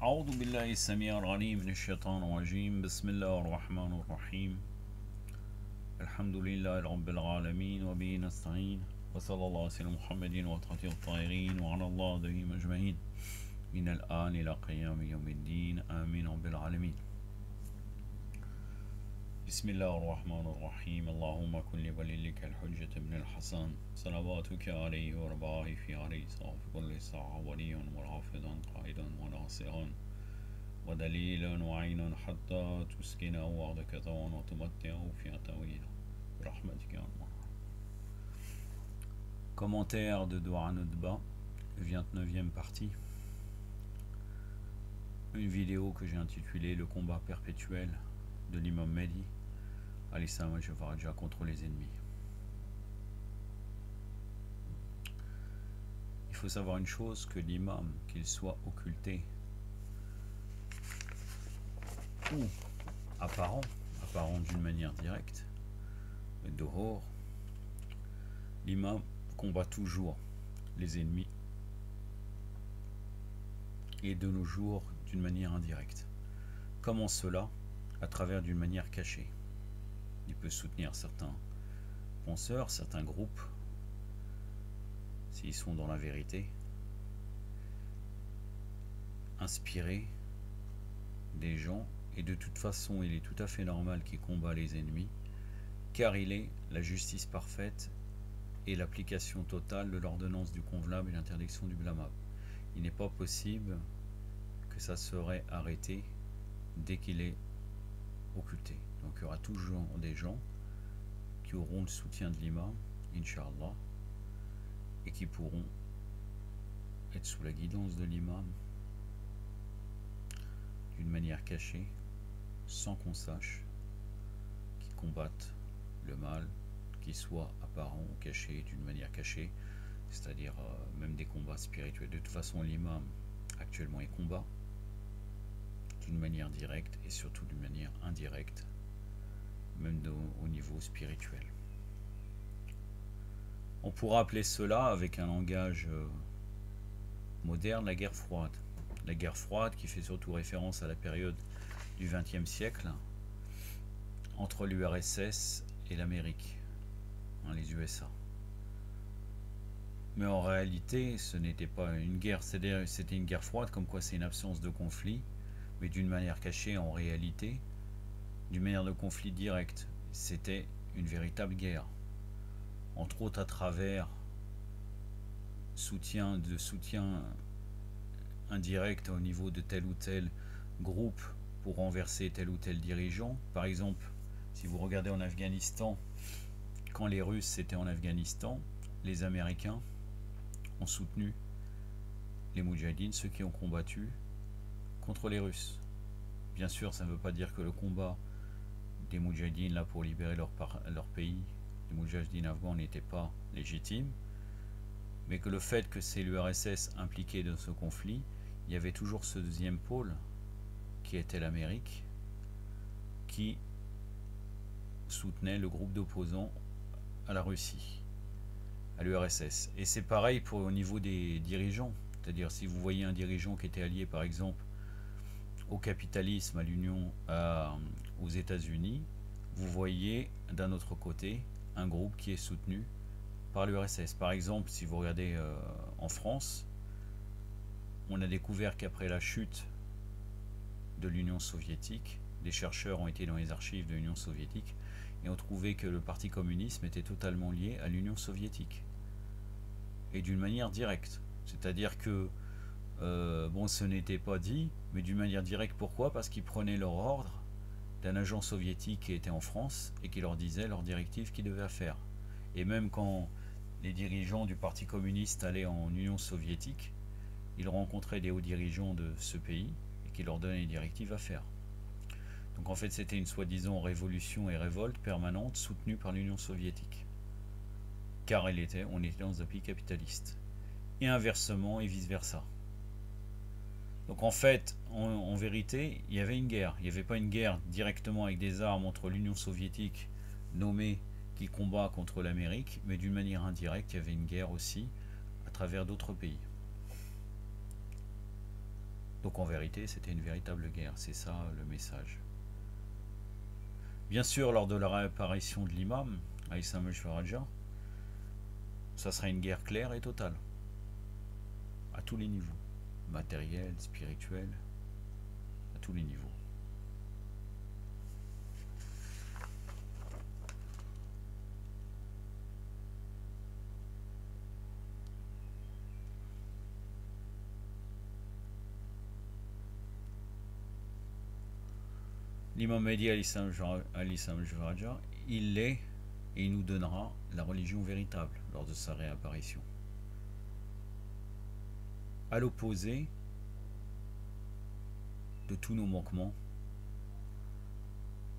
أعوذ بالله السميع العليم من الشيطان الرجيم بسم الله الرحمن الرحيم الحمد لله رب العالمين وبه نستعين وصلى الله على محمد وطهر الطاهرين وعلى الله دهم أجمعين من الآن إلى قيام يوم الدين آمين رب العالمين. بسم الله الرحمن الرحيم اللهم كن لوليك الحجة ابن الحسن صلواتك عليه ورباه في عليه صاف كل ساعة وليا وحافظا قائدا وناصرا ودليلا وعينا حتى تسكنه وعدك ثوان وتمتعه في طويلا برحمتك يا الله. Commentaire de Dua Nudba, 29e partie. Une vidéo que j'ai intitulée Le combat perpétuel de l'imam Mehdi alayhi salam al-Jawaraja contre les ennemis. Il faut savoir une chose, que l'imam, qu'il soit occulté ou apparent d'une manière directe, dehors, l'imam combat toujours les ennemis et de nos jours d'une manière indirecte. Comment cela? À travers d'une manière cachée. Il peut soutenir certains penseurs, certains groupes, s'ils sont dans la vérité, inspirer des gens, et de toute façon il est tout à fait normal qu'il combat les ennemis, car il est la justice parfaite et l'application totale de l'ordonnance du convenable et l'interdiction du blâmable. Il n'est pas possible que ça serait arrêté dès qu'il est occulté. Donc il y aura toujours des gens qui auront le soutien de l'imam, Inch'Allah, et qui pourront être sous la guidance de l'imam d'une manière cachée, sans qu'on sache, qui combattent le mal, qu'il soit apparent ou caché, d'une manière cachée, c'est-à-dire même des combats spirituels. De toute façon, l'imam actuellement il combat d'une manière directe et surtout d'une manière indirecte, même au niveau spirituel. On pourra appeler cela, avec un langage moderne, la guerre froide. La guerre froide qui fait surtout référence à la période du XXe siècle entre l'URSS et l'Amérique, les USA. Mais en réalité, ce n'était pas une guerre, c'était une guerre froide, comme quoi c'est une absence de conflit, mais d'une manière cachée en réalité, d'une manière de conflit direct. C'était une véritable guerre, entre autres à travers soutien indirect au niveau de tel ou tel groupe pour renverser tel ou tel dirigeant. Par exemple, si vous regardez en Afghanistan, quand les Russes étaient en Afghanistan, les Américains ont soutenu les Moudjahidines, ceux qui ont combattu contre les Russes. Bien sûr, ça ne veut pas dire que le combat des Moudjahidines là pour libérer leur pays, les Moudjahidines afghans, n'était pas légitime, mais que le fait que c'est l'URSS impliqué dans ce conflit, il y avait toujours ce deuxième pôle qui était l'Amérique, qui soutenait le groupe d'opposants à la Russie, à l'URSS. Et c'est pareil au niveau des dirigeants, c'est-à-dire si vous voyez un dirigeant qui était allié par exemple au capitalisme, à l'Union, aux États-Unis, vous voyez d'un autre côté un groupe qui est soutenu par l'URSS. Par exemple, si vous regardez en France, on a découvert qu'après la chute de l'Union soviétique, des chercheurs ont été dans les archives de l'Union soviétique et ont trouvé que le parti communiste était totalement lié à l'Union soviétique, et d'une manière directe. C'est-à-dire que bon, ce n'était pas dit, mais d'une manière directe. Pourquoi? Parce qu'ils prenaient leur ordre d'un agent soviétique qui était en France et qui leur disait leurs directives qu'ils devaient faire. Et même quand les dirigeants du Parti communiste allaient en Union soviétique, ils rencontraient des hauts dirigeants de ce pays et qui leur donnaient les directives à faire. Donc en fait, c'était une soi-disant révolution et révolte permanente soutenue par l'Union soviétique, car on était dans un pays capitaliste. Et inversement et vice-versa. Donc en fait, en vérité, il y avait une guerre. Il n'y avait pas une guerre directement avec des armes entre l'Union soviétique nommée qui combat contre l'Amérique, mais d'une manière indirecte, il y avait une guerre aussi à travers d'autres pays. Donc en vérité, c'était une véritable guerre, c'est ça le message. Bien sûr, lors de la réapparition de l'imam, Aïssam al-Sharaja, ça sera une guerre claire et totale, à tous les niveaux, matériel, spirituel, à tous les niveaux. L'imam Mehdi al-Islam al-Sharaja, il est et il nous donnera la religion véritable lors de sa réapparition. À l'opposé de tous nos manquements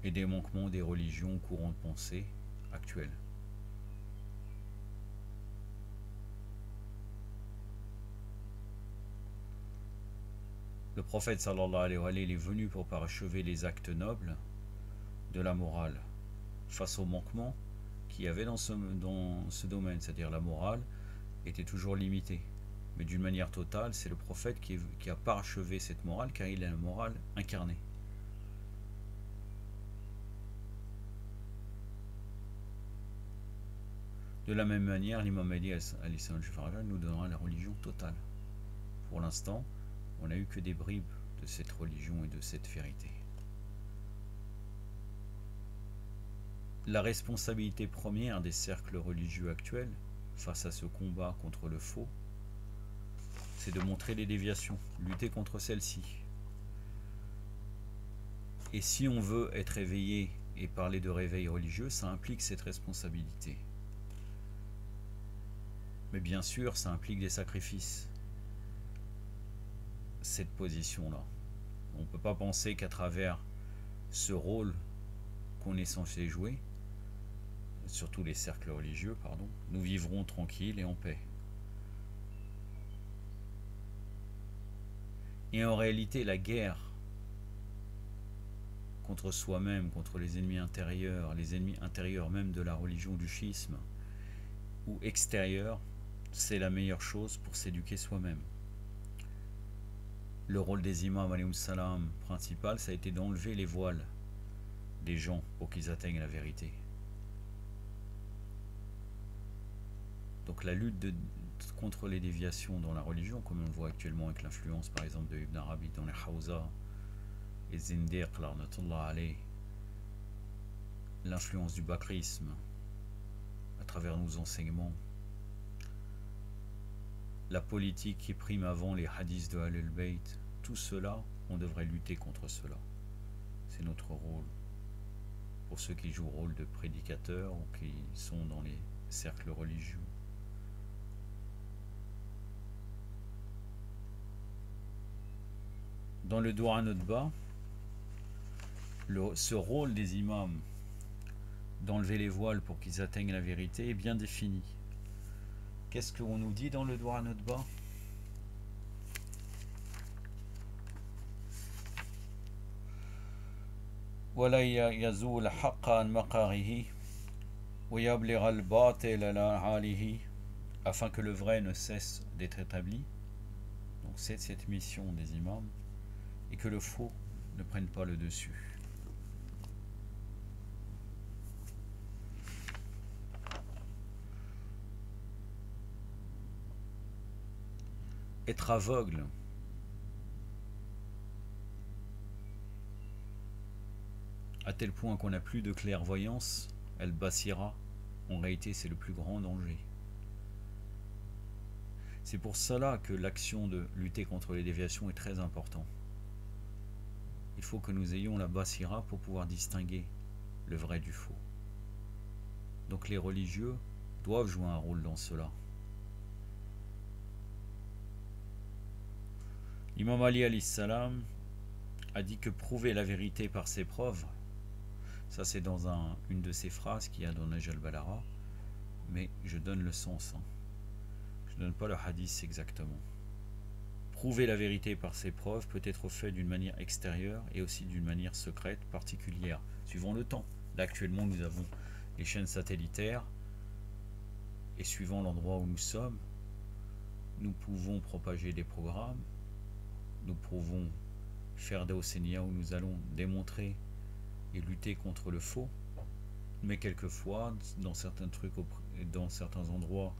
et des manquements des religions courant de pensée actuelles. Le prophète sallallahu alayhi wa sallam est venu pour parachever les actes nobles de la morale face aux manquements qu'il y avait dans ce domaine, c'est-à-dire la morale était toujours limitée. Mais d'une manière totale, c'est le prophète qui a parachevé cette morale, car il est la morale incarnée. De la même manière, l'imam Mehdi nous donnera la religion totale. Pour l'instant, on n'a eu que des bribes de cette religion et de cette vérité. La responsabilité première des cercles religieux actuels, face à ce combat contre le faux, c'est de montrer les déviations, lutter contre celles-ci. Et si on veut être éveillé et parler de réveil religieux, ça implique cette responsabilité. Mais bien sûr, ça implique des sacrifices. Cette position-là. On ne peut pas penser qu'à travers ce rôle qu'on est censé jouer, surtout les cercles religieux, pardon, nous vivrons tranquilles et en paix. Et en réalité, la guerre contre soi-même, contre les ennemis intérieurs même de la religion du schisme, ou extérieurs, c'est la meilleure chose pour s'éduquer soi-même. Le rôle des imams alayhi salam principal, ça a été d'enlever les voiles des gens pour qu'ils atteignent la vérité. Donc la lutte contre les déviations dans la religion, comme on le voit actuellement avec l'influence par exemple de Ibn Arabi dans les Hawza et Zindiq, l'influence du bakrisme à travers nos enseignements, la politique qui prime avant les hadiths de Ahl al-Bayt, tout cela, on devrait lutter contre cela. C'est notre rôle. Pour ceux qui jouent le rôle de prédicateurs ou qui sont dans les cercles religieux. Dans le Doua Notba, ce rôle des imams d'enlever les voiles pour qu'ils atteignent la vérité est bien défini. Qu'est-ce qu'on nous dit dans le Doua Notba ? ولا يزول حق عن مقاره ويبلغ الباطل على حاله, afin que le vrai ne cesse d'être établi. Donc c'est cette mission des imams, et que le faux ne prenne pas le dessus. Être aveugle à tel point qu'on n'a plus de clairvoyance, al-basira, en réalité c'est le plus grand danger. C'est pour cela que l'action de lutter contre les déviations est très importante. Il faut que nous ayons la basira pour pouvoir distinguer le vrai du faux. Donc les religieux doivent jouer un rôle dans cela. L'imam Ali alayhi salam a dit que prouver la vérité par ses preuves, ça c'est dans une de ses phrases qu'il y a dans Nahj al-Balagha, mais je donne le sens. Je ne donne pas le hadith exactement. Prouver la vérité par ses preuves peut être fait d'une manière extérieure et aussi d'une manière secrète, particulière, suivant le temps. Là actuellement nous avons les chaînes satellitaires, et suivant l'endroit où nous sommes, nous pouvons propager des programmes nous pouvons faire des Ossénia où nous allons démontrer et lutter contre le faux, mais quelquefois, dans certains trucs, dans certains endroits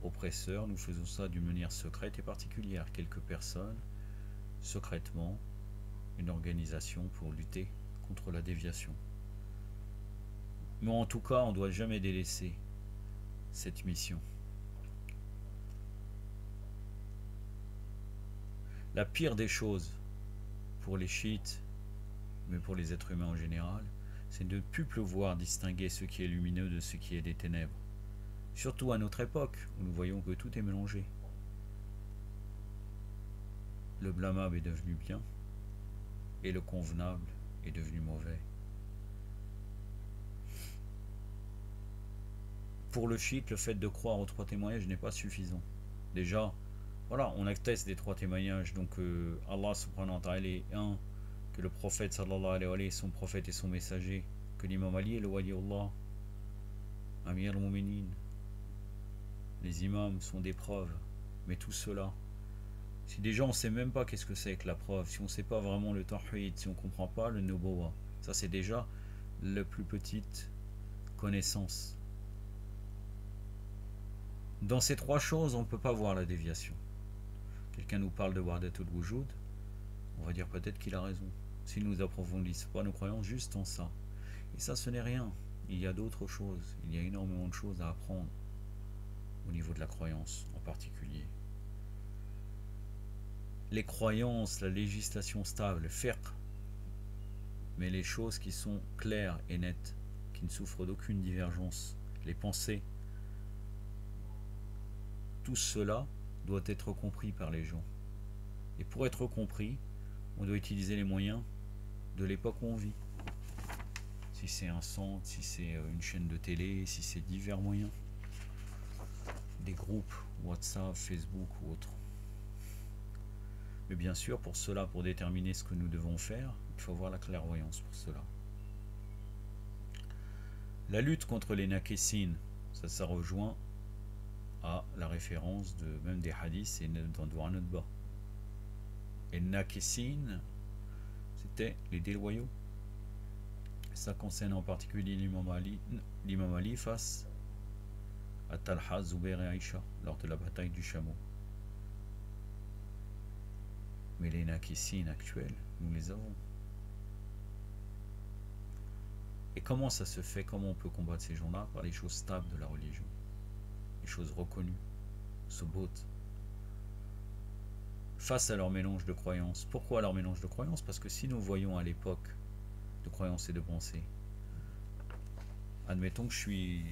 oppresseurs, nous faisons ça d'une manière secrète et particulière. Quelques personnes, secrètement, une organisation pour lutter contre la déviation. Mais en tout cas, on ne doit jamais délaisser cette mission. La pire des choses pour les chiites, mais pour les êtres humains en général, c'est de ne plus pouvoir distinguer ce qui est lumineux de ce qui est des ténèbres. Surtout à notre époque, où nous voyons que tout est mélangé. Le blâmable est devenu bien, et le convenable est devenu mauvais. Pour le chiite, le fait de croire aux 3 témoignages n'est pas suffisant. Déjà, voilà, on atteste des 3 témoignages, donc Allah subhanahu wa ta'ala est un, que le prophète sallallahu alayhi wa sallam est son prophète et son messager, que l'imam Ali est le waliullah, Amir al-Mu'minin. Les imams sont des preuves, mais tout cela, si déjà on ne sait même pas qu'est-ce que c'est que la preuve, si on ne sait pas vraiment le tawhid, si on ne comprend pas le nubuwah, ça c'est déjà la plus petite connaissance. Dans ces 3 choses, on ne peut pas voir la déviation. Quelqu'un nous parle de Wahdatul Wujud, on va dire peut-être qu'il a raison. Si nous approfondissons pas nos croyances juste en ça. Et ça, ce n'est rien. Il y a d'autres choses. Il y a énormément de choses à apprendre au niveau de la croyance en particulier. Les croyances, la législation stable, fiqh, mais les choses qui sont claires et nettes, qui ne souffrent d'aucune divergence, les pensées, tout cela doit être compris par les gens. Et pour être compris, on doit utiliser les moyens de l'époque où on vit. Si c'est un centre, si c'est une chaîne de télé, si c'est divers moyens. Des groupes, WhatsApp, Facebook ou autres. Mais bien sûr, pour cela, pour déterminer ce que nous devons faire, il faut avoir la clairvoyance pour cela. La lutte contre les nakessines, ça rejoint à la référence de même des hadiths et dans Douran Nutba. Et nakessines, c'était les déloyaux. Ça concerne en particulier l'imam Ali face à Talha, Zubair et Aïcha lors de la bataille du chameau. Mais les nakessines actuels, nous les avons. Et comment ça se fait? Comment on peut combattre ces gens-là? Par les choses stables de la religion, les choses reconnues, sobot, face à leur mélange de croyances. Pourquoi leur mélange de croyances? Parce que si nous voyons à l'époque de croyances et de pensées, admettons que je suis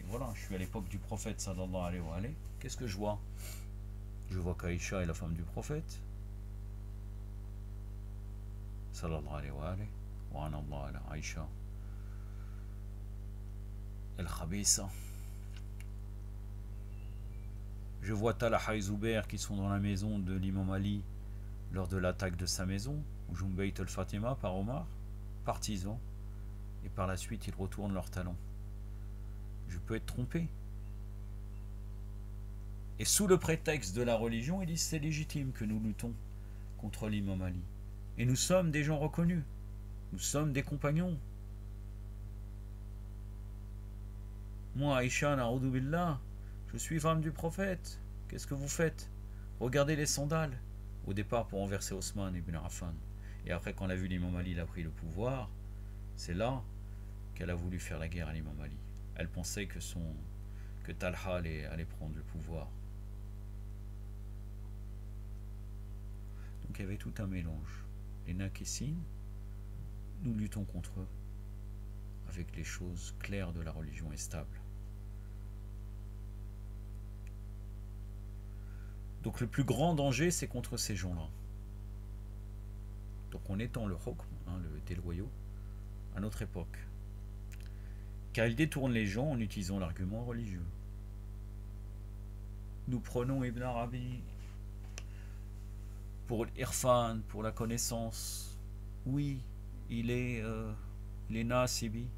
à l'époque du prophète sallallahu alayhi wa sallam, qu'est-ce que je vois? Je vois qu'Aïcha est la femme du prophète sallallahu alayhi wa sallam, wa anallah ala Aïcha al-Khabisa. Je vois Talha et Zubair qui sont dans la maison de l'imam Ali lors de l'attaque de sa maison, ou Jumbayt al-Fatima par Omar, partisans, et par la suite ils retournent leurs talons. Je peux être trompé. Et sous le prétexte de la religion, ils disent c'est légitime que nous luttons contre l'imam Ali. Et nous sommes des gens reconnus. Nous sommes des compagnons. Moi, Aïcha, na'oudou billah, je suis femme du prophète. Qu'est-ce que vous faites? Regardez les sandales. Au départ pour renverser Osman ibn Affan. Et après, quand on a vu l'imam Ali, il a pris le pouvoir, c'est là qu'elle a voulu faire la guerre à l'imam Ali. Elle pensait que Talha allait prendre le pouvoir. Donc il y avait tout un mélange. Les nakessines, nous luttons contre eux avec les choses claires de la religion et stables. Donc le plus grand danger, c'est contre ces gens-là. Donc on étend le hukm, le déloyau, à notre époque. Car ils détournent les gens en utilisant l'argument religieux. Nous prenons Ibn Arabi pour l'irfan, pour la connaissance. Oui, il est nasibi.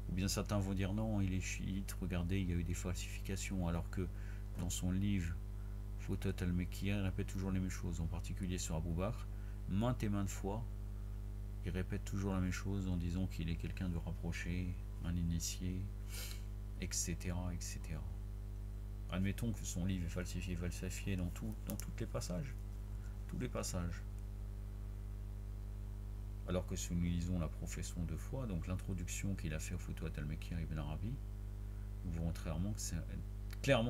Ou bien certains vont dire non, il est chiite, regardez, il y a eu des falsifications, alors que dans son livre Futat al-Mekkiya, il répète toujours les mêmes choses, en particulier sur Abu Bakr, maintes et maintes fois, il répète toujours la même chose en disant qu'il est quelqu'un de rapproché, un initié, etc., etc. Admettons que son livre est falsifié dans tous les passages. Tous les passages. Alors que si nous lisons la profession de foi, donc l'introduction qu'il a fait au Futuhat al-Makki Ibn Arabi, nous verrons clairement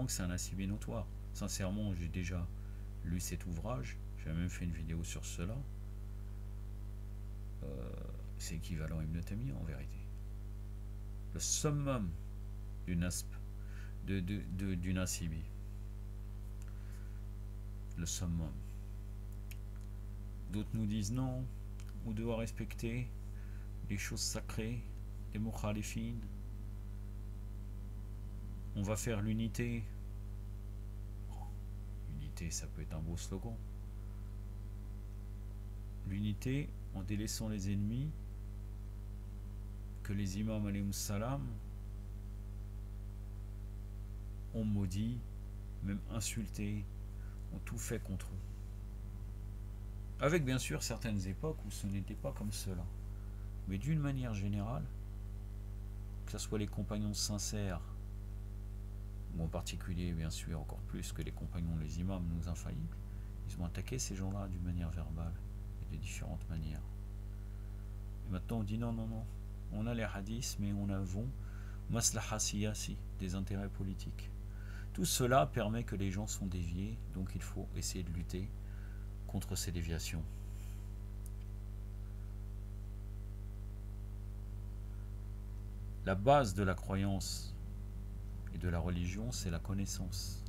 que c'est un assibi notoire. Sincèrement, j'ai déjà lu cet ouvrage, j'ai même fait une vidéo sur cela. C'est équivalent à Ibn Taymiyyah en vérité. Le summum d'une assibi. Le summum. D'autres nous disent non, on doit respecter les choses sacrées, les mukhalifines. On va faire l'unité. L'unité, ça peut être un beau slogan. L'unité en délaissant les ennemis que les imams alayhimus salam ont maudit, même insulté, ont tout fait contre eux. Avec bien sûr certaines époques où ce n'était pas comme cela. Mais d'une manière générale, que ce soit les compagnons sincères, ou en particulier bien sûr encore plus que les compagnons, les imams, nos infaillibles, ils ont attaqué ces gens-là d'une manière verbale et de différentes manières. Et maintenant on dit non, non, non, on a les hadiths, mais on a maslaha siyasi, des intérêts politiques. Tout cela permet que les gens sont déviés, donc il faut essayer de lutter contre ces déviations. La base de la croyance et de la religion, c'est la connaissance.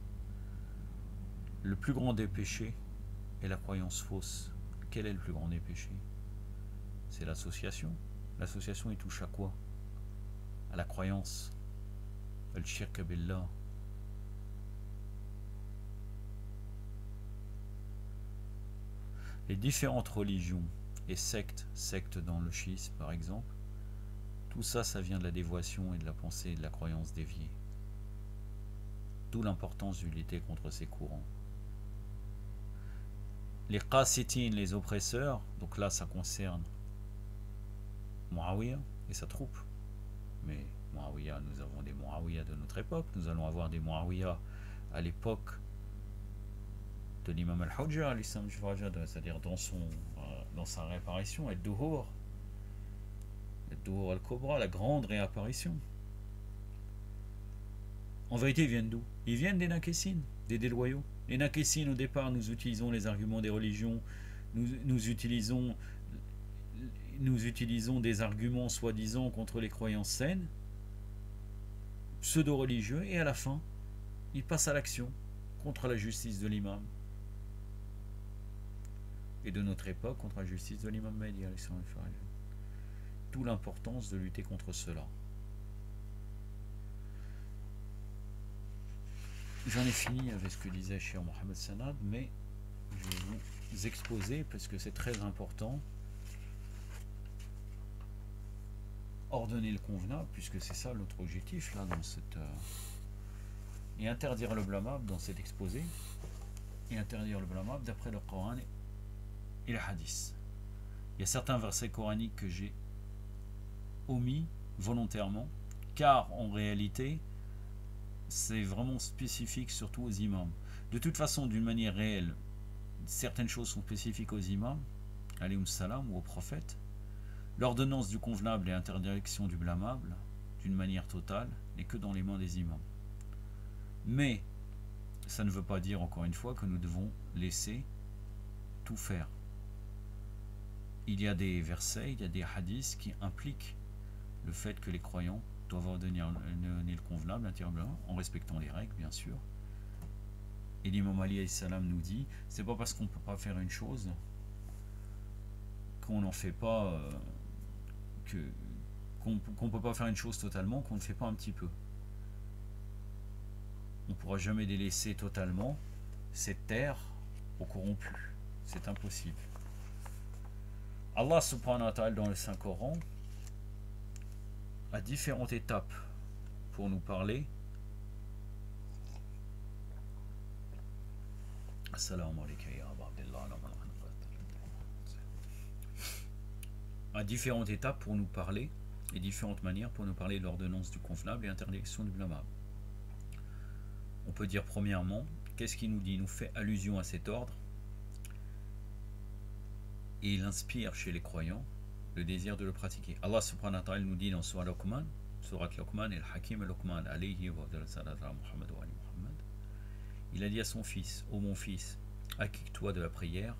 Le plus grand des péchés est la croyance fausse. Quel est le plus grand des péchés? C'est l'association. L'association, il touche à quoi? À la croyance. Al-shirk billah. Les différentes religions et sectes dans le schisme par exemple, tout ça, ça vient de la dévotion et de la pensée et de la croyance déviée. D'où l'importance de lutter contre ces courants. Les qasitines, les oppresseurs, donc là ça concerne Muawiyah et sa troupe. Mais Muawiyah, nous avons des Muawiyah de notre époque, nous allons avoir des Muawiyah à l'époque de l'imam al-Hujja, c'est-à-dire dans sa réapparition, et Duhur al-Kubra, la grande réapparition. En vérité, ils viennent d'où? Ils viennent des Nakessines, des déloyaux. Les Nakessines, au départ, nous utilisons les arguments des religions, nous utilisons des arguments soi-disant contre les croyances saines, pseudo-religieux, et à la fin, ils passent à l'action contre la justice de l'imam. Et de notre époque, contre la justice de l'imam Mahdi. D'où l'importance de lutter contre cela. J'en ai fini avec ce que disait Cheikh Mohamed Sanad, mais je vais vous exposer, parce que c'est très important, ordonner le convenable, puisque c'est ça notre objectif là dans cette et interdire le blâmable dans cet exposé, et interdire le blâmable d'après le Coran et le Hadith. Il y a certains versets coraniques que j'ai omis volontairement, car en réalité c'est vraiment spécifique surtout aux imams. De toute façon, d'une manière réelle, certaines choses sont spécifiques aux imams, alayhim salam, ou aux prophètes. L'ordonnance du convenable et l'interdiction du blâmable, d'une manière totale, n'est que dans les mains des imams. Mais ça ne veut pas dire, encore une fois, que nous devons laisser tout faire. Il y a des versets, il y a des hadiths qui impliquent le fait que les croyants doivent ordonner le convenable, l'interdire en respectant les règles, bien sûr. Et l'imam Ali alayhi salam nous dit, c'est pas parce qu'on ne peut pas faire une chose qu'on n'en fait pas, qu'on peut pas faire une chose totalement, qu'on ne fait pas un petit peu. On ne pourra jamais délaisser totalement cette terre au corrompu. C'est impossible. Allah subhanahu wa ta'ala dans le Saint-Coran à différentes étapes pour nous parler. Assalamu alaikum ya Abdullah. à différentes étapes pour nous parler, et différentes manières pour nous parler de l'ordonnance du convenable et interdiction du blâmable. On peut dire premièrement, qu'est-ce qu'il nous dit? Il nous fait allusion à cet ordre, et il inspire chez les croyants le désir de le pratiquer. Allah subhanahu wa ta'ala nous dit dans Surat Luqman, et Hakim Luqman, alayhi wa Muhammad wa ali Muhammad, il a dit à son fils, ô mon fils, acquitte-toi de la prière,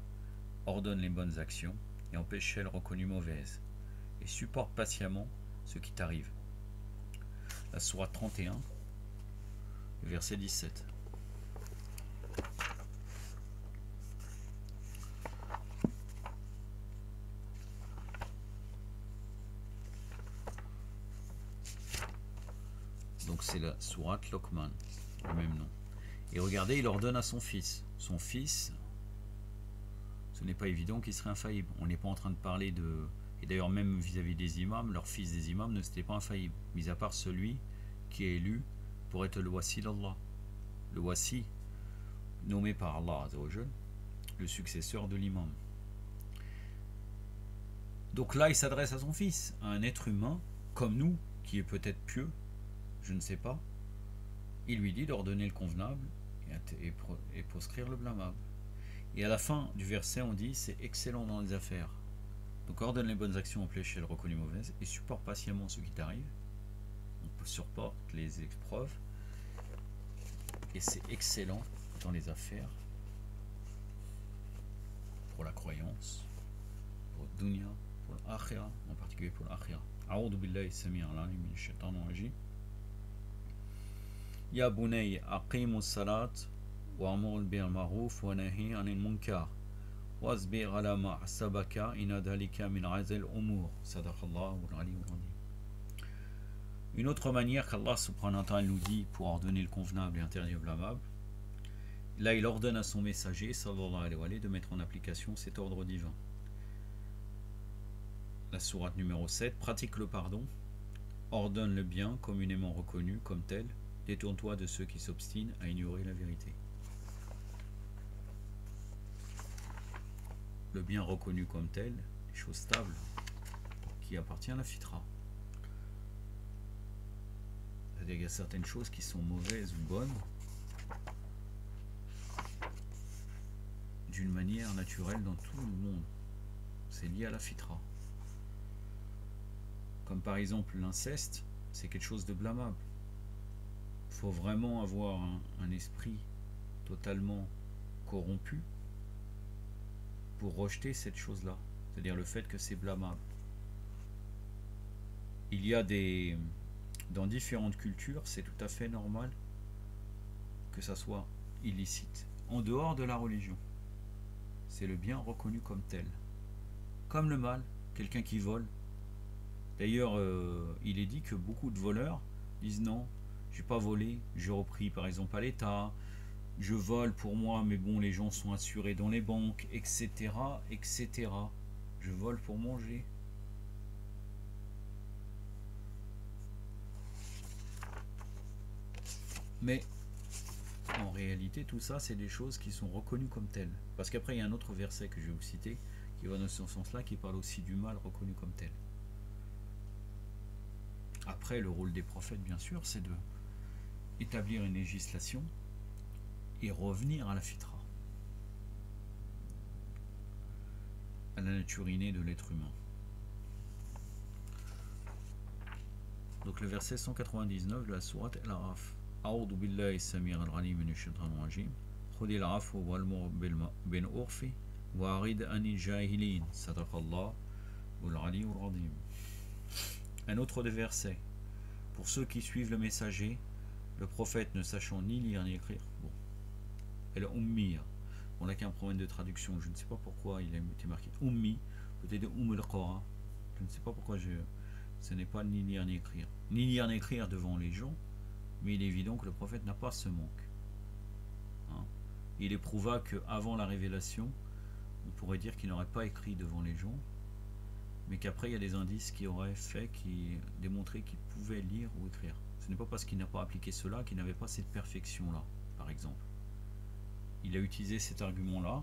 ordonne les bonnes actions et empêche celles reconnues mauvaises, et supporte patiemment ce qui t'arrive. La sourate 31, verset 17. Donc c'est la sourate Luqman, le même nom. Et regardez, il ordonne à son fils. Son fils, ce n'est pas évident qu'il serait infaillible. On n'est pas en train de parler de... Et d'ailleurs même vis-à-vis des imams, leur fils des imams ne s'était pas infaillible, mis à part celui qui est élu pour être le wasi d'Allah. Le wasi, nommé par Allah Azzawajal, le successeur de l'imam. Donc là, il s'adresse à son fils, à un être humain, comme nous, qui est peut-être pieux, je ne sais pas. Il lui dit d'ordonner le convenable et proscrire le blâmable. Et à la fin du verset, on dit, c'est excellent dans les affaires. Donc ordonne les bonnes actions, empêche les reconnues mauvaises, et supporte patiemment ce qui t'arrive. On supporte les épreuves, et c'est excellent dans les affaires, pour la croyance, pour le dunya, pour l'akhira, en particulier pour l'akhira. A'udhu billahi sami'il alim minash shaitanir rajim. Ya bunay aqimus salat wa amur bil ma'ruf wa nahi 'anil munkar wasbir ala ma asabaka inna dhalika min 'azil umur. Sadaqallahu al-aliyyul azim. Une autre manière qu'Allah subhanahu wa ta'ala nous dit pour ordonner le convenable et interdire le blâmable, là il ordonne à son messager sallallahu alayhi wa sallam de mettre en application cet ordre divin. La sourate numéro 7, pratique le pardon, ordonne le bien communément reconnu comme tel, détourne-toi de ceux qui s'obstinent à ignorer la vérité. Le bien reconnu comme tel, les choses stables, qui appartient à la fitra. C'est-à-dire qu'il y a certaines choses qui sont mauvaises ou bonnes d'une manière naturelle dans tout le monde. C'est lié à la fitra. Comme par exemple l'inceste, c'est quelque chose de blâmable. Il faut vraiment avoir un esprit totalement corrompu pour rejeter cette chose-là. C'est-à-dire le fait que c'est blâmable. Il y a des... Dans différentes cultures, c'est tout à fait normal que ça soit illicite. En dehors de la religion. C'est le bien reconnu comme tel. Comme le mal, quelqu'un qui vole. D'ailleurs, il est dit que beaucoup de voleurs disent non, j'ai pas volé, j'ai repris par exemple à l'État, je vole pour moi, mais bon, les gens sont assurés dans les banques, etc., etc. Je vole pour manger. Mais en réalité, tout ça, c'est des choses qui sont reconnues comme telles. Parce qu'après, il y a un autre verset que je vais vous citer, qui va dans ce sens-là, qui parle aussi du mal reconnu comme tel. Après, le rôle des prophètes, bien sûr, c'est de établir une législation et revenir à la fitra, à la nature innée de l'être humain. Donc le verset 199 de la sourate Al-Araf. A'udhu billahi samir al-ghalim minash shaitanir rajim. Khudil afwa wal mur bil urfi wa arid anil jahilin. Sadaqallahu al-aliyyul azim. Un autre des versets. Pour ceux qui suivent le messager, le prophète ne sachant ni lire ni écrire. Bon. Et le ummiya. On n'a qu'un problème de traduction. Je ne sais pas pourquoi il a été marqué ummi. Peut-être al-qara. Je ne sais pas pourquoi ce n'est pas ni lire ni écrire. Ni lire ni écrire devant les gens. Mais il est évident que le prophète n'a pas ce manque. Hein? Il éprouva qu'avant la révélation, on pourrait dire qu'il n'aurait pas écrit devant les gens, mais qu'après il y a des indices qui auraient fait, qui démontraient qu'il pouvait lire ou écrire. Ce n'est pas parce qu'il n'a pas appliqué cela qu'il n'avait pas cette perfection-là, par exemple. Il a utilisé cet argument-là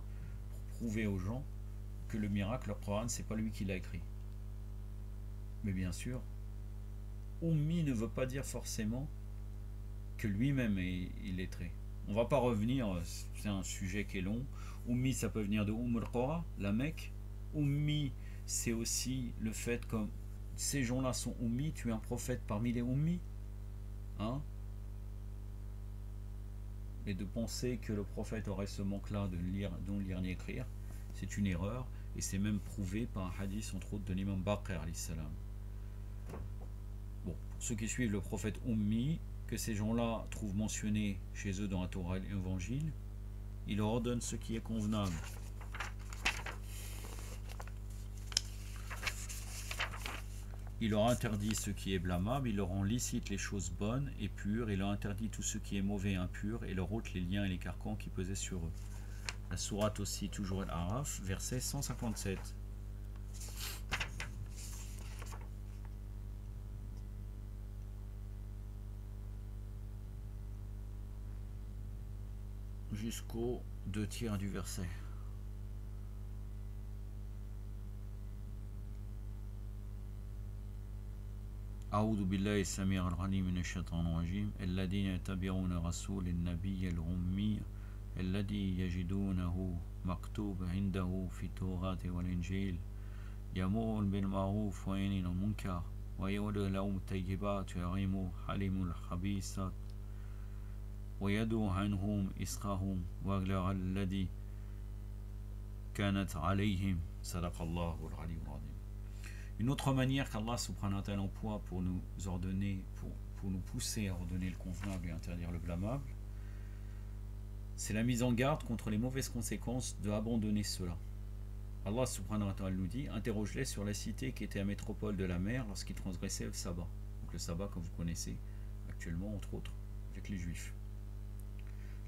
pour prouver aux gens que le miracle, le Coran, c'est pas lui qui l'a écrit. Mais bien sûr, Ummi ne veut pas dire forcément que lui-même est illettré. On va pas revenir, c'est un sujet qui est long. Ummi, ça peut venir de al-Qura, la Mecque. Ummi, c'est aussi le fait que ces gens-là sont Ummi, tu es un prophète parmi les Ummi. Hein? Et de penser que le prophète aurait ce manque-là de ne lire ni écrire, c'est une erreur. Et c'est même prouvé par un hadith, entre autres, de l'imam Baqir, alayhi salam. Bon, pour ceux qui suivent le prophète Ummi, que ces gens-là trouvent mentionné chez eux dans la Torah et l'Évangile, il leur ordonne ce qui est convenable. Il leur interdit ce qui est blâmable, il leur rend licite les choses bonnes et pures, il leur interdit tout ce qui est mauvais et impur, et leur ôte les liens et les carcans qui pesaient sur eux. La sourate aussi, toujours Al-Araf, verset 157. Jusqu'aux 2 tiers du verset. أعوذ بالله السميع العليم من الشيطان الرجيم الذين يتبعون رسول النبي الأمي الذي يجدونه مكتوب عنده في التوراة والإنجيل يأمر بالمعروف وينهى عن المنكر ويحل لهم الطيبات ويحرم عليهم الخبيثات ويدعو عنهم إصرهم والأغلال التي كانت عليهم صدق الله العلي العظيم. Une autre manière qu'Allah subhanahu wa ta'ala emploie pour nous ordonner, pour nous pousser à ordonner le convenable et interdire le blâmable, c'est la mise en garde contre les mauvaises conséquences de abandonner cela. Allah subhanahu wa ta'ala nous dit: interroge-les sur la cité qui était à métropole de la mer lorsqu'ils transgressaient le sabbat. Donc le sabbat, comme vous connaissez actuellement, entre autres, avec les juifs.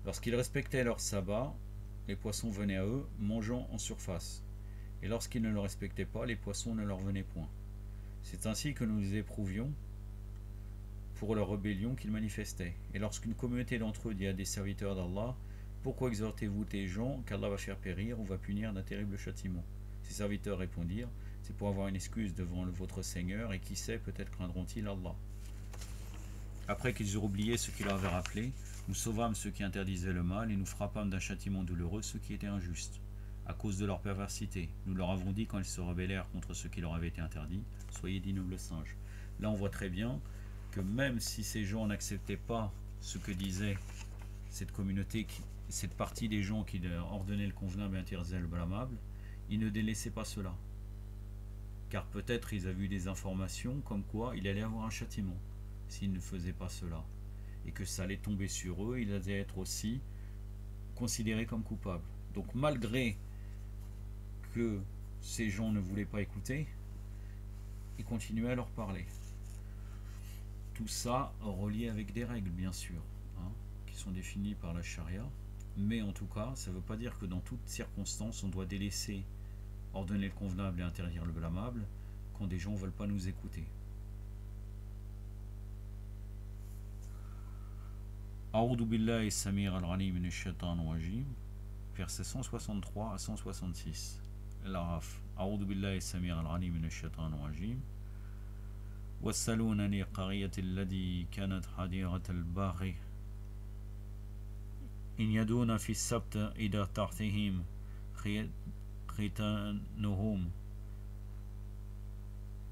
Lorsqu'ils respectaient leur sabbat, les poissons venaient à eux, mangeant en surface. Et lorsqu'ils ne le respectaient pas, les poissons ne leur venaient point. C'est ainsi que nous les éprouvions pour leur rébellion qu'ils manifestaient. Et lorsqu'une communauté d'entre eux dit à des serviteurs d'Allah: pourquoi exhortez-vous tes gens qu'Allah va faire périr ou va punir d'un terrible châtiment? Ces serviteurs répondirent: c'est pour avoir une excuse devant votre Seigneur, et qui sait, peut-être craindront-ils Allah. Après qu'ils eurent oublié ce qu'il leur avait rappelé, nous sauvâmes ceux qui interdisaient le mal, et nous frappâmes d'un châtiment douloureux ceux qui étaient injustes. À cause de leur perversité, nous leur avons dit quand ils se rebellèrent contre ce qui leur avait été interdit: soyez d'innobles singes. Là on voit très bien que même si ces gens n'acceptaient pas ce que disait cette communauté, cette partie des gens qui ordonnaient le convenable et interdisaient le blâmable, ils ne délaissaient pas cela. Car peut-être ils avaient eu des informations comme quoi il allait avoir un châtiment s'ils ne faisaient pas cela. Et que ça allait tomber sur eux, ils allaient être aussi considérés comme coupables. Donc malgré que ces gens ne voulaient pas écouter, ils continuaient à leur parler. Tout ça relié avec des règles, bien sûr, hein, qui sont définies par la charia. Mais en tout cas, ça ne veut pas dire que dans toutes circonstances, on doit délaisser, ordonner le convenable et interdire le blâmable quand des gens ne veulent pas nous écouter. A'udhu billahi samir al-alim minash shaitanir rajim, versets 163 à 166. الأعراف. أعوذ بالله السميع العليم من الشيطان الرجيم. واسألونني قرية الذي كانت حديقة البحر إن يدون في السبت إذا تحتهم ختانهم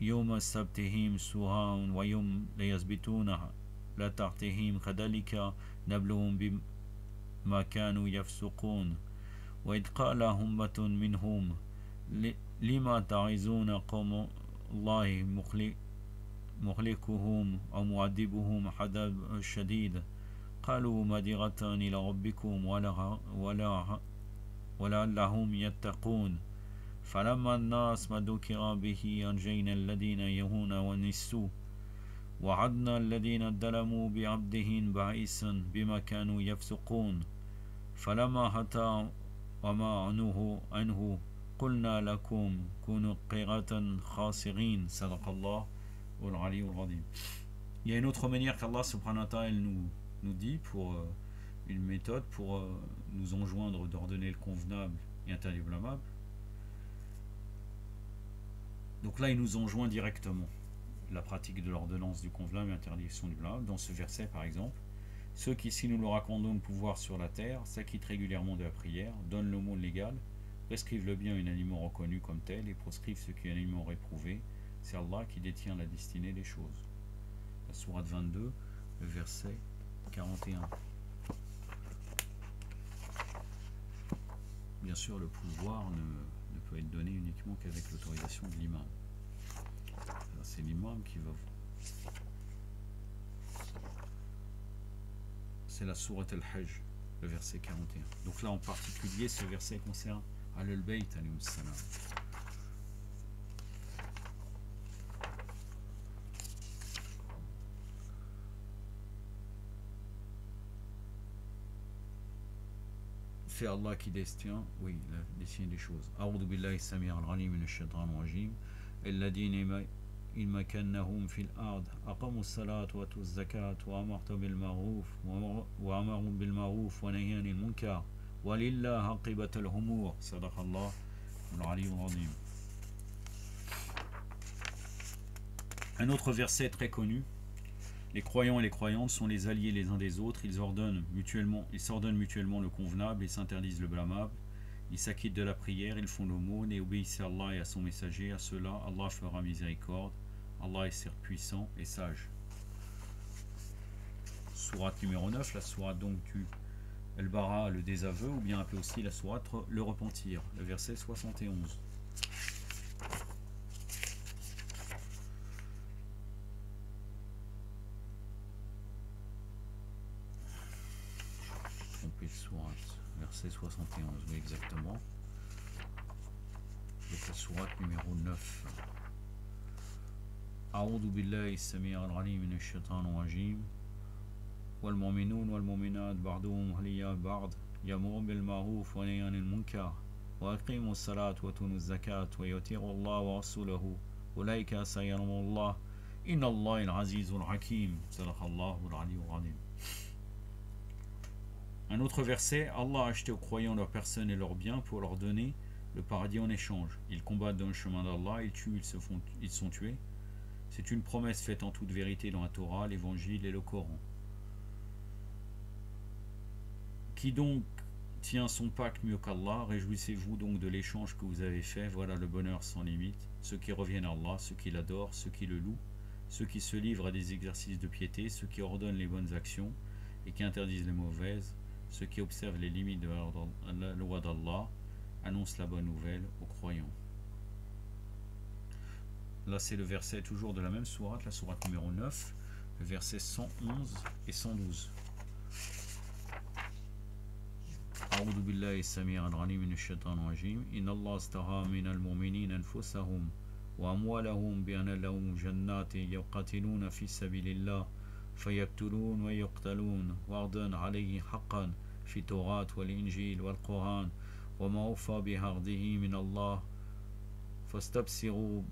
يوم سبتهم سواء ويوم لا يثبتون لا تحتهم كذلك نبلهم بما كانوا يفسقون. وإذ قال أمة منهم لما تعظون قوم الله مهلكهم أو معذبهم عذاب شديد قالوا معذرة إلى ربكم ولعلهم يتقون. فلما الناس ما ذكر به أنجينا الذين ينهون عن السوء وعدنا الذين ظلموا بعبدهم بئسا بما كانوا يفسقون. فلما أتى وما عنه قلنا لكم كونوا قردة خاسرين. صدق الله العلي العظيم. Il y a une autre manière qu'Allah subhanahu wa ta'ala nous dit, pour une méthode pour nous enjoindre d'ordonner le convenable et interdire le blâmable. Donc là il nous enjoint directement. la pratique de l'ordonnance du convenable et l'interdiction du blâmable. Dans ce verset, par exemple, ceux qui, si nous leur accordons le pouvoir sur la terre, s'acquittent régulièrement de la prière, donnent l'aumône légale, prescrivent le bien à un aliment reconnu comme tel et proscrivent ce qui est un aliment réprouvé, c'est Allah qui détient la destinée des choses. La sourate 22, le verset 41. Bien sûr, le pouvoir ne peut être donné uniquement qu'avec l'autorisation de l'imam. C'est l'imam qui va... C'est la sourate al-Hajj, le verset 41. Donc là, en particulier, ce verset concerne Ahlul Bayt alayhim salam. C'est Allah qui détient, oui, la destinée des choses. A'udhu billahi samir al-alim minash shaitanir rajim. Alladhina in makannahum fil ard aqamu as-salata wa atu az-zakata wa amaru bil ma'ruf wa nahaw 'anil munkar wa lillahi 'aqibatul umur. Sadaqallahu al-aliyyul azim. Un autre verset très connu. Les croyants et les croyantes sont les alliés les uns des autres, ils s'ordonnent mutuellement le convenable et s'interdisent le blâmable, ils s'acquittent de la prière, ils font l'aumône et obéissent à Allah et à son messager, à cela Allah fera miséricorde, Allah est certes puissant et sage. Sourate numéro 9, la sourate donc du El-Bara, le désaveu, ou bien appelée aussi la sourate le repentir, le verset 71. Sourate, verset 71, oui exactement. Donc la sourate numéro 9. A'udhu billahi as-sami' al-'alim minash shaitanir rajim. Wal mu'minun wal mu'minat ba'duhum awliya ba'd ya'muruna bil ma'ruf wa yanhauna 'anil munkar wa yaqimu as-salata wa yutuna az-zakata wa yuti'u Allah wa rasulahu ulaika sayarhamuhum Allah inna Allaha al-'azizul hakim. Sadaqallahu al-'aliyyul 'azim. Un autre verset, Allah a acheté aux croyants leurs personnes et leurs biens pour leur donner le paradis en échange. Ils combattent dans le chemin d'Allah, ils tuent, ils sont tués. C'est une promesse faite en toute vérité dans la Torah, l'Évangile et le Coran. Qui donc tient son pacte mieux qu'Allah? Réjouissez-vous donc de l'échange que vous avez fait, voilà le bonheur sans limite. Ceux qui reviennent à Allah, ceux qui l'adorent, ceux qui le louent, ceux qui se livrent à des exercices de piété, ceux qui ordonnent les bonnes actions et qui interdisent les mauvaises, ceux qui observent les limites de la loi d'Allah, annoncent la bonne nouvelle aux croyants. Là c'est le verset toujours de la même sourate, la sourate numéro 9, le verset 111 et 112. A'udhu billahi as-sami' al-'alim minash shaitanir rajim. Inna Allah astaha minal mu'minina anfusahum wa amwalahum bi anna lahum jannatin yuqatiluna fi sabilillah فيقتلون ويقتلون وعدا عليه حقا في التوراة والإنجيل والقرآن وما أوفى بعهده من الله فاستبصروا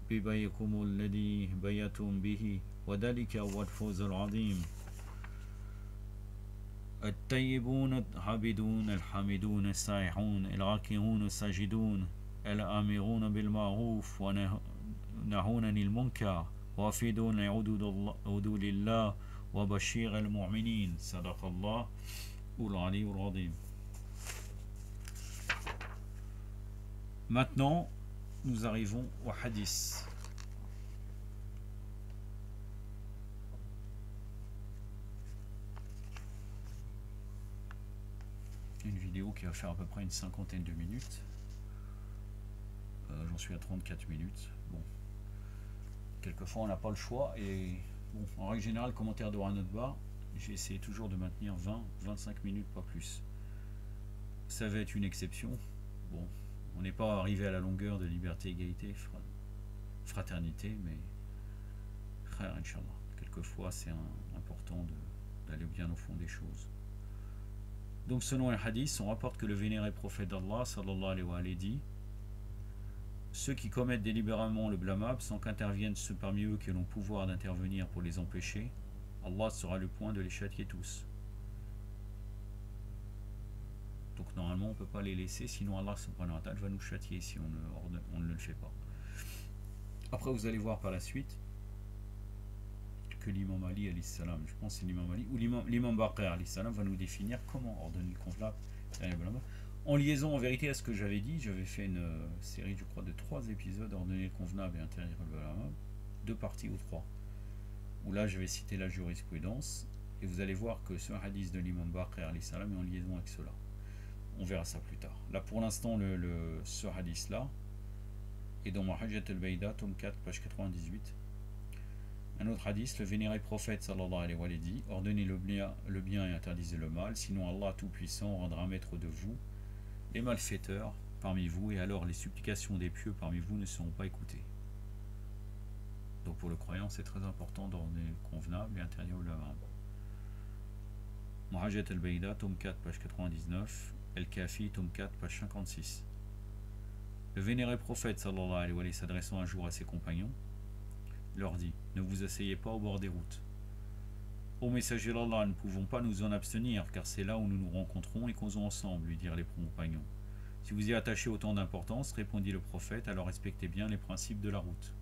ببيعكم الذي بيعتم به وذلك هو الفوز العظيم. الطيبون العابدون الحامدون السائحون الراكعون الساجدون الآمرون بالمعروف ونهون عن المنكر وافدون عدول الله وبشير المؤمنين. صدق الله العلي العظيم. Maintenant, nous arrivons au hadith. Une vidéo qui va faire à peu près une cinquantaine de minutes. J'en suis à 34 minutes. Bon. Quelquefois on n'a pas le choix et bon, en règle générale, commentaire de Ranotba, j'ai essayé toujours de maintenir 20-25 minutes, pas plus. Ça va être une exception. Bon, on n'est pas arrivé à la longueur de liberté, égalité, fraternité, mais frère, Inch'Allah. Quelquefois c'est important d'aller bien au fond des choses. Donc selon un hadith, on rapporte que le vénéré prophète d'Allah, sallallahu alayhi wa alayhi, dit: ceux qui commettent délibérément le blâmable sans qu'interviennent ceux parmi eux qui ont le pouvoir d'intervenir pour les empêcher, Allah sera le point de les châtier tous. Donc normalement on ne peut pas les laisser, sinon Allah subhanahu wa ta'ala va nous châtier si on ne le fait pas. Après vous allez voir par la suite que l'imam Ali alayhi salam, je pense que c'est l'imam Ali, ou l'imam Baqir alayhi salam va nous définir comment ordonner le convenable. En liaison en vérité à ce que j'avais dit, j'avais fait une série je crois de 3 épisodes, ordonner le convenable et interdire le balama, 2 parties ou 3, où là je vais citer la jurisprudence, et vous allez voir que ce hadith de l'imam Baqir alayhi salam est en liaison avec cela. On verra ça plus tard. Là pour l'instant ce hadith là est dans Hajjat al-Bayda, tome 4, page 98. Un autre hadith, le vénéré prophète sallallahu alayhi wa sallam dit: ordonnez le bien et interdisez le mal, sinon Allah Tout-Puissant rendra maître de vous les malfaiteurs parmi vous, et alors les supplications des pieux parmi vous ne seront pas écoutées. Donc pour le croyant, c'est très important d'ordonner le convenable et interdire le mal. Hajjat al-Bayda, tome 4, page 99, El-Kafi, tome 4, page 56. Le vénéré prophète sallallahu alayhi wa sallam, s'adressant un jour à ses compagnons, leur dit: ne vous asseyez pas au bord des routes. Ô messager d'Allah, nous ne pouvons pas nous en abstenir, car c'est là où nous nous rencontrons et causons ensemble, lui dirent les compagnons. Si vous y attachez autant d'importance, répondit le prophète, alors respectez bien les principes de la route.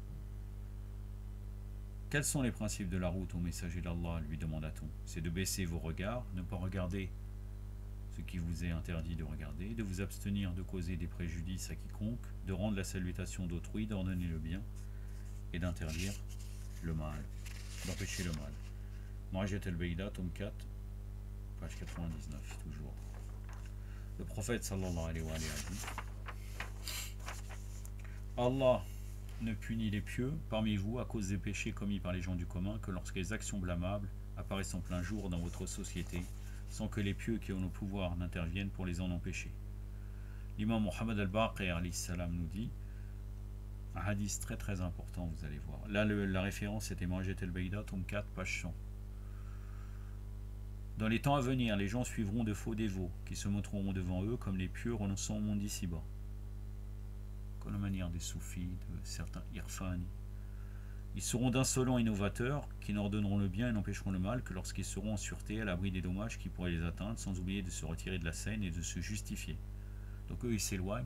Quels sont les principes de la route, ô messager d'Allah, lui demanda-t-on. C'est de baisser vos regards, ne pas regarder ce qui vous est interdit de regarder, de vous abstenir de causer des préjudices à quiconque, de rendre la salutation d'autrui, d'ordonner le bien et d'interdire le mal, d'empêcher le mal. Hajjat al-Bayda, tome 4, page 99, toujours. Le prophète sallallahu alayhi wa sallam a dit: Allah ne punit les pieux parmi vous à cause des péchés commis par les gens du commun que lorsque les actions blâmables apparaissent en plein jour dans votre société, sans que les pieux qui ont le pouvoir n'interviennent pour les en empêcher. L'imam Muhammad al-Baqir alayhi salam nous dit un hadith très très important, vous allez voir. Là, la référence était Hajjat al-Bayda, tome 4, page 100. Dans les temps à venir, les gens suivront de faux dévots, qui se montreront devant eux comme les pieux renonçant au monde d'ici-bas. Comme la manière des soufis, de certains irfani. Ils seront d'insolents innovateurs, qui n'ordonneront le bien et n'empêcheront le mal que lorsqu'ils seront en sûreté, à l'abri des dommages qui pourraient les atteindre, sans oublier de se retirer de la scène et de se justifier. Donc eux, ils s'éloignent.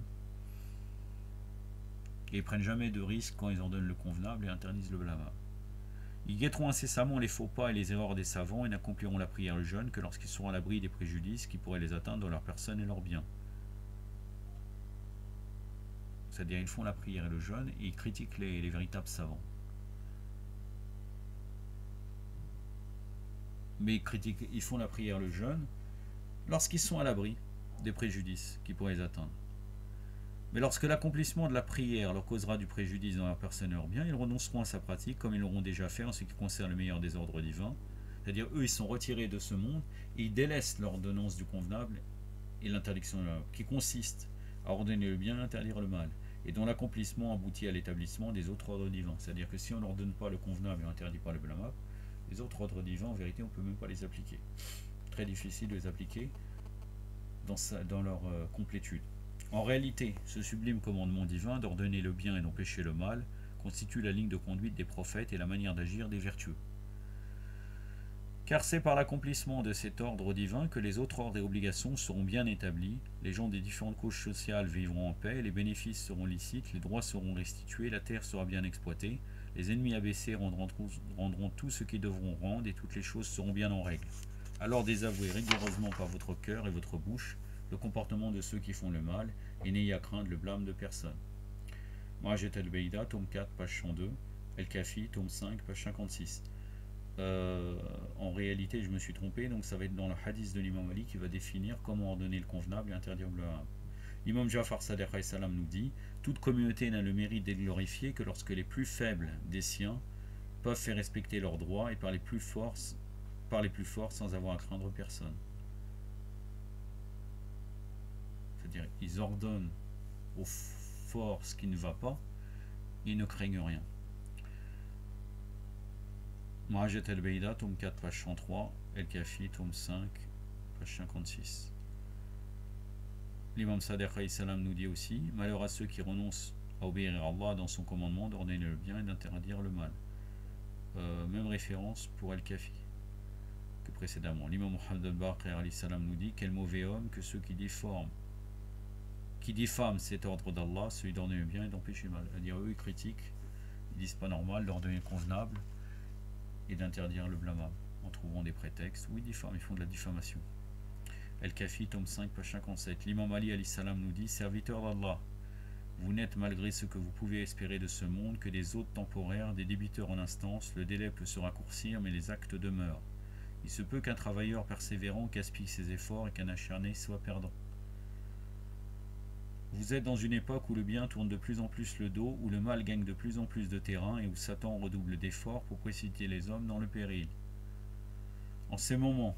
Et ils prennent jamais de risques quand ils ordonnent le convenable et interdisent le blâmable. Ils guetteront incessamment les faux pas et les erreurs des savants et n'accompliront la prière le jeûne que lorsqu'ils seront à l'abri des préjudices qui pourraient les atteindre dans leur personne et leurs biens. C'est-à-dire ils font la prière et le jeûne et ils critiquent les véritables savants. Mais ils font la prière et le jeûne lorsqu'ils sont à l'abri des préjudices qui pourraient les atteindre. Mais lorsque l'accomplissement de la prière leur causera du préjudice dans leur personne et leur bien, ils renonceront à sa pratique comme ils l'auront déjà fait en ce qui concerne le meilleur des ordres divins. C'est-à-dire eux, ils sont retirés de ce monde et ils délaissent l'ordonnance du convenable et l'interdiction de mal, qui consiste à ordonner le bien et interdire le mal, et dont l'accomplissement aboutit à l'établissement des autres ordres divins. C'est-à-dire que si on n'ordonne pas le convenable et n'interdit pas le blâmable, les autres ordres divins, en vérité, on ne peut même pas les appliquer. Très difficile de les appliquer dans leur complétude. En réalité, ce sublime commandement divin d'ordonner le bien et d'empêcher le mal constitue la ligne de conduite des prophètes et la manière d'agir des vertueux. Car c'est par l'accomplissement de cet ordre divin que les autres ordres et obligations seront bien établis, les gens des différentes couches sociales vivront en paix, les bénéfices seront licites, les droits seront restitués, la terre sera bien exploitée, les ennemis abaissés rendront tout ce qu'ils devront rendre et toutes les choses seront bien en règle. Alors désavouez rigoureusement par votre cœur et votre bouche le comportement de ceux qui font le mal, et n'ayez à craindre le blâme de personne. Hajjat al-Bayda, tome 4, page 102, El-Kafi, tome 5, page 56. En réalité, je me suis trompé, donc ça va être dans le hadith de l'imam Ali qui va définir comment ordonner le convenable et interdire le blâmable. L'imam Ja'far Sadiq alayhi salam nous dit: toute communauté n'a le mérite d'être glorifiée que lorsque les plus faibles des siens peuvent faire respecter leurs droits et par les plus forts sans avoir à craindre personne. C'est-à-dire, ils ordonnent aux forts ce qui ne va pas, et ils ne craignent rien. Hajjat al-Bayda, tome 4, page 103, El-Kafi, tome 5, page 56. L'imam Sadiq alayhi salam nous dit aussi: malheur à ceux qui renoncent à obéir à Allah dans son commandement d'ordonner le bien et d'interdire le mal. Même référence pour El-Kafi que précédemment. L'imam Muhammad al-Baqir alayhi salam nous dit: quel mauvais homme que ceux qui diffament cet ordre d'Allah, celui d'ordonner le bien et d'empêcher le mal. C'est-à-dire eux ils critiquent, ils disent pas normal d'ordonner le convenable et d'interdire le blâmable en trouvant des prétextes. Oui, ils font de la diffamation. El-Kafi, tome 5, page 57. L'imam Ali alayhi salam nous dit: serviteur d'Allah, vous n'êtes malgré ce que vous pouvez espérer de ce monde que des hôtes temporaires, des débiteurs en instance. Le délai peut se raccourcir, mais les actes demeurent. Il se peut qu'un travailleur persévérant gaspille ses efforts et qu'un acharné soit perdant. Vous êtes dans une époque où le bien tourne de plus en plus le dos, où le mal gagne de plus en plus de terrain et où Satan redouble d'efforts pour précipiter les hommes dans le péril. En ces moments,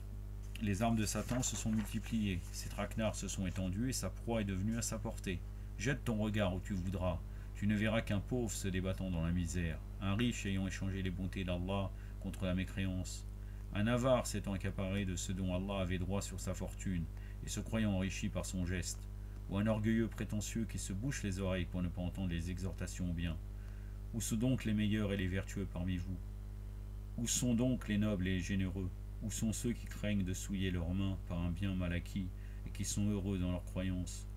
les armes de Satan se sont multipliées, ses traquenards se sont étendus et sa proie est devenue à sa portée. Jette ton regard où tu voudras, tu ne verras qu'un pauvre se débattant dans la misère, un riche ayant échangé les bontés d'Allah contre la mécréance, un avare s'étant accaparé de ce dont Allah avait droit sur sa fortune et se croyant enrichi par son geste, ou un orgueilleux prétentieux qui se bouche les oreilles pour ne pas entendre les exhortations au bien. Où sont donc les meilleurs et les vertueux parmi vous? Où sont donc les nobles et les généreux? Où sont ceux qui craignent de souiller leurs mains par un bien mal acquis et qui sont heureux dans leur croyance?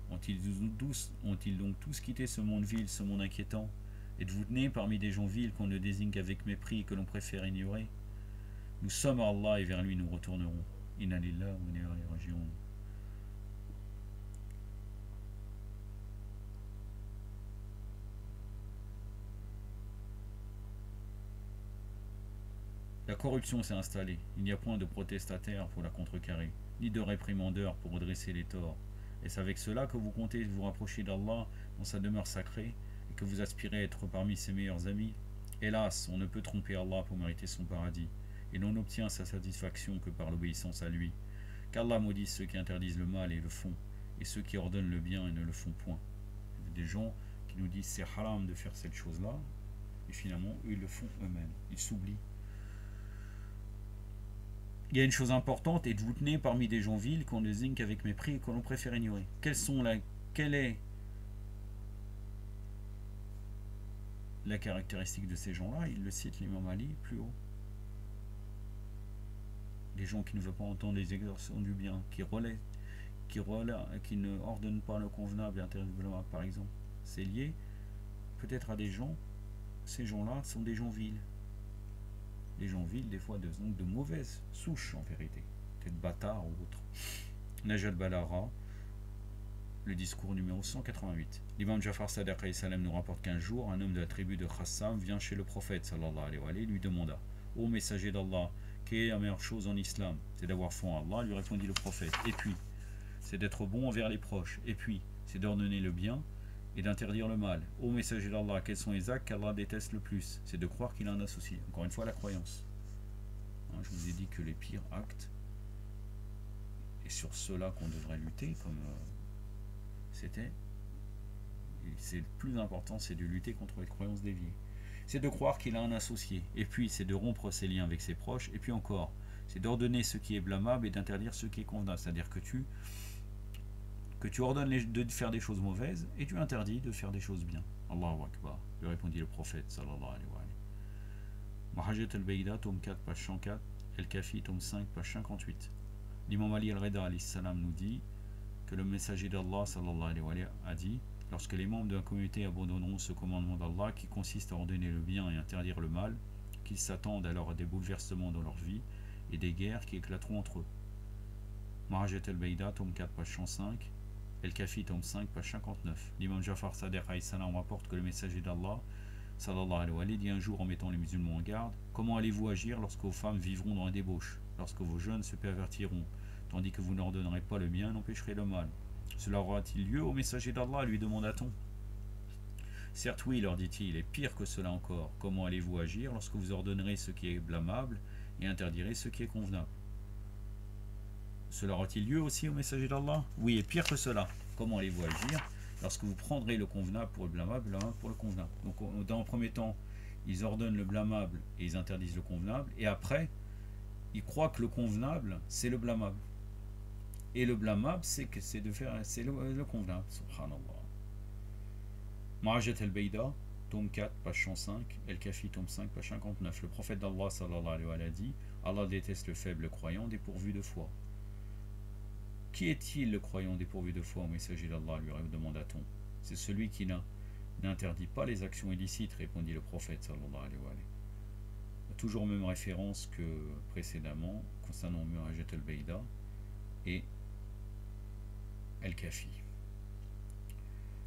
Ont-ils donc tous quitté ce monde vil, ce monde inquiétant? Êtes-vous nés parmi des gens vils qu'on ne désigne qu'avec mépris et que l'on préfère ignorer? Nous sommes à Allah et vers lui nous retournerons. Inna lillahi wa inna ilayhi raji'un. La corruption s'est installée. Il n'y a point de protestataires pour la contrecarrer, ni de réprimandeurs pour redresser les torts. Est-ce avec cela que vous comptez vous rapprocher d'Allah dans sa demeure sacrée et que vous aspirez à être parmi ses meilleurs amis? Hélas, on ne peut tromper Allah pour mériter son paradis, et l'on n'obtient sa satisfaction que par l'obéissance à lui. Qu'Allah maudisse ceux qui interdisent le mal et le font, et ceux qui ordonnent le bien et ne le font point. Il y a des gens qui nous disent c'est haram de faire cette chose-là, et finalement, eux, ils le font eux-mêmes. Ils s'oublient. Il y a une chose importante, et vous tenez parmi des gens vils qu'on désigne qu'avec mépris et que l'on préfère ignorer. Quelle est la caractéristique de ces gens-là? Il le cite l'imam Ali plus haut. Les gens qui ne veulent pas entendre les exercices du bien, qui ne ordonnent pas le convenable et intéressant, par exemple. C'est lié peut-être à des gens, ces gens-là sont des gens vils. Les gens vils, des fois, de mauvaises souches en vérité, peut-être bâtards ou autres. Najal Balara, le discours numéro 188. L'imam Jafar Sadiq alayhi salam nous rapporte qu'un jour, un homme de la tribu de Khassam vient chez le prophète sallallahu alayhi wa alayhi, lui demanda: ô messager d'Allah, quelle est la meilleure chose en islam? C'est d'avoir foi en Allah, lui répondit le prophète. Et puis, c'est d'être bon envers les proches. Et puis, c'est d'ordonner le bien et d'interdire le mal. Ô messager d'Allah, quels sont les actes qu'Allah déteste le plus? C'est de croire qu'il a un associé. Encore une fois, la croyance. Je vous ai dit que les pires actes, et sur ceux-là qu'on devrait lutter, comme c'est le plus important, c'est de lutter contre les croyances déviées. C'est de croire qu'il a un associé. Et puis, c'est de rompre ses liens avec ses proches. Et puis encore, c'est d'ordonner ce qui est blâmable et d'interdire ce qui est convenable. C'est-à-dire que tu ordonnes de faire des choses mauvaises et tu interdis de faire des choses bien. Allahu Akbar, lui répondit le prophète sallallahu alayhi wa sallam. Mahajat al-Bayda, tome 4, page 104, El-Kafi, tome 5, page 58. L'imam Ali al-Rida alayhi salam nous dit que le messager d'Allah sallallahu alayhi wa sallam a dit: lorsque les membres de la communauté abandonneront ce commandement d'Allah qui consiste à ordonner le bien et interdire le mal, qu'ils s'attendent alors à des bouleversements dans leur vie et des guerres qui éclateront entre eux. Mahajat al-Bayda, tome 4, page 105, El-Kafi, tome 5, page 59. L'imam Jafar Sadiq alayhi salam rapporte que le messager d'Allah sallallahu alayhi wa sallam dit un jour en mettant les musulmans en garde: comment allez-vous agir lorsque vos femmes vivront dans la débauche, lorsque vos jeunes se pervertiront, tandis que vous n'ordonnerez pas le bien, n'empêcherez le mal? Cela aura-t-il lieu au messager d'Allah, lui demanda-t-on. Certes oui, leur dit-il, et pire que cela encore, comment allez-vous agir lorsque vous ordonnerez ce qui est blâmable et interdirez ce qui est convenable? Cela aura-t-il lieu aussi au messager d'Allah? Oui, et pire que cela, comment allez-vous agir lorsque vous prendrez le convenable pour le blâmable, le pour le convenable? Donc dans le premier temps, ils ordonnent le blâmable et ils interdisent le convenable, et après, ils croient que le convenable, c'est le blâmable. Et le blâmable, c'est le convenable. Subhanallah. Mahajat al-Bayda, tome 4, page 105, El-Kafi, tome 5, page 59. Le prophète d'Allah sallallahu alayhi wa sallam a dit: Allah déteste le faible croyant dépourvu de foi. Qui est-il le croyant dépourvu de foi au messager d'Allah, lui demanda-t-on. C'est celui qui n'interdit pas les actions illicites, répondit le prophète sallallahu alayhi wa sallam. toujours même référence que précédemment concernant Murajat al-Baïda et El-Kafi.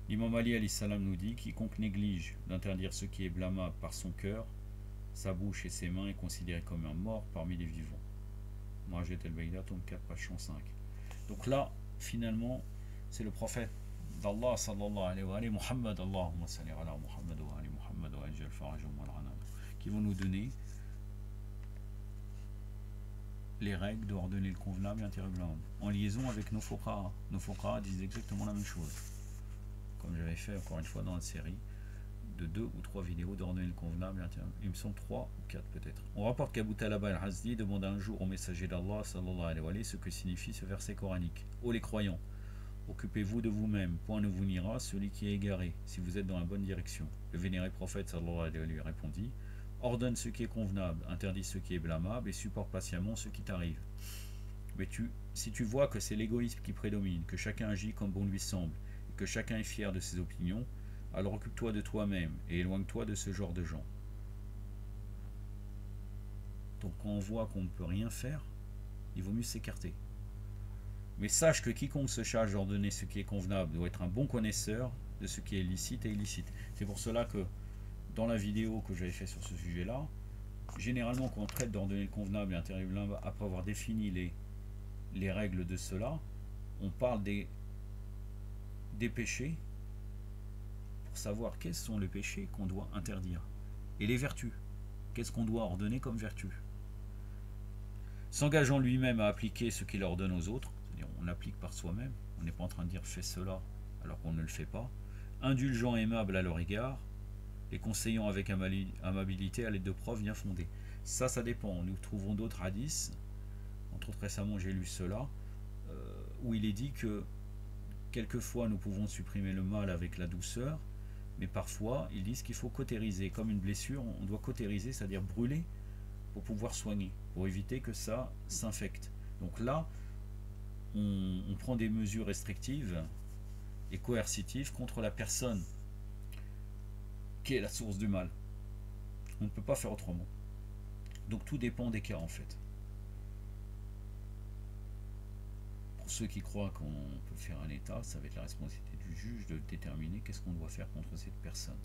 L'imam Ali alayhi salam nous dit: quiconque néglige d'interdire ce qui est blâmable par son cœur, sa bouche et ses mains est considéré comme un mort parmi les vivants. Murajat al-Baïda, tome 4, page 105. Donc là, finalement, c'est le prophète d'Allah sallallahu alayhi wa sallam, Muhammad, Allahumma salli ala Muhammad wa ali Muhammad wa ajal farajum wal anam, qui vont nous donner les règles d'ordonner le convenable et l'intérêt en liaison avec nos fuqaha. Nos fuqaha disent exactement la même chose. Comme j'avais fait encore une fois dans la série de 2 ou 3 vidéos d'ordonner le convenable et l'intérêt. Il me semble 3 ou 4 peut-être. On rapporte qu'Abu Talaba al-Hazdi demanda un jour au messager d'Allah sallallahu alayhi wa sallam ce que signifie ce verset coranique. Ô les croyants, occupez-vous de vous-même, point ne vous niera celui qui est égaré, si vous êtes dans la bonne direction. Le vénéré prophète sallallahu alayhi wa sallam lui répondit: ordonne ce qui est convenable, interdis ce qui est blâmable et supporte patiemment ce qui t'arrive. Mais si tu vois que c'est l'égoïsme qui prédomine, que chacun agit comme bon lui semble, et que chacun est fier de ses opinions, alors occupe-toi de toi-même et éloigne-toi de ce genre de gens. Donc quand on voit qu'on ne peut rien faire, il vaut mieux s'écarter. Mais sache que quiconque se charge d'ordonner ce qui est convenable doit être un bon connaisseur de ce qui est licite et illicite. C'est pour cela que dans la vidéo que j'avais fait sur ce sujet-là, généralement quand on traite d'ordonner le convenable et l'intérêt blâmable, après avoir défini les règles de cela, on parle des péchés pour savoir quels sont les péchés qu'on doit interdire. Et les vertus, qu'est-ce qu'on doit ordonner comme vertu. S'engageant lui-même à appliquer ce qu'il ordonne aux autres, c'est-à-dire on applique par soi-même, on n'est pas en train de dire fais cela alors qu'on ne le fait pas, indulgent et aimable à leur égard, les conseillant avec amabilité à l'aide de preuves bien fondées. Ça dépend. Nous trouvons d'autres hadiths, entre autres récemment j'ai lu cela, où il est dit que quelquefois nous pouvons supprimer le mal avec la douceur, mais parfois ils disent qu'il faut cautériser. Comme une blessure, on doit cautériser, c'est-à-dire brûler pour pouvoir soigner, pour éviter que ça s'infecte. Donc là, on prend des mesures restrictives et coercitives contre la personne qui est la source du mal. On ne peut pas faire autrement. Donc tout dépend des cas en fait. Pour ceux qui croient qu'on peut faire un état, ça va être la responsabilité du juge de déterminer qu'est-ce qu'on doit faire contre cette personne.